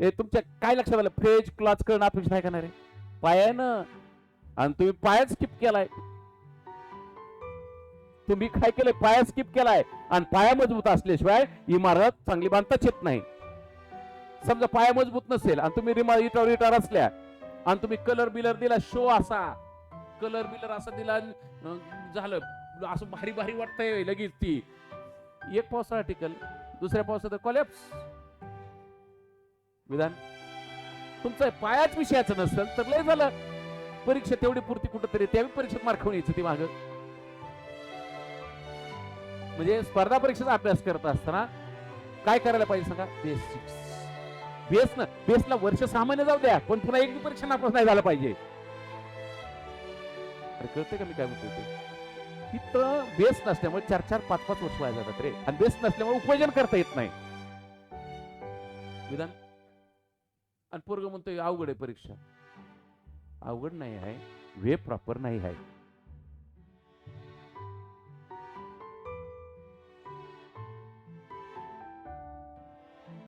हे तुमच्या काय लक्षात आलं, फ्रेज क्लॉच करणं अपेक्षित आहे का नाही रे? पायानं. आणि तुम्ही पाया स्किप केलाय. तुम्ही काय केलंय, पाया स्किप केलाय. आणि पाया मजबूत असल्याशिवाय इमारत चांगली बांधताच येत नाही. समजा पाया मजबूत नसेल आणि तुम्ही इटावर असल्या आणि तुम्ही कलर बिलर दिला, शो असा कलर बिलर असा दिला, झालं असं भारी भारी वाटतंय लगेच. ती एक पावसाळा टिकल, दुसऱ्या पावसात कॉलेप्स. विधान तुमचं पायाच विषयाचं नसेल तर लय झालं. परीक्षा तेवढी पुरती कुठंतरी, त्यावेळी परीक्षेत मार्क खाऊन यायचं ती माग. म्हणजे स्पर्धा परीक्षेचा अभ्यास करत असताना काय करायला पाहिजे सांगा? बेसिक्स. बेसला वर्ष 6 महिने जाऊ द्या, पण पुन्हा एक परीक्षा नापास नाही झालं पाहिजे. अरे कळते का मी काय म्हणतो ते? तिथं बेस नसल्यामुळे 4-4, 5-5 वर्ष वाया जातात रे. आणि बेस नसल्यामुळे उपयोजन करता येत नाही. विधान. आणि पोरग म्हणतोय अवघड आहे परीक्षा. अवघड नाही आहे, वे प्रॉपर नाही आहे.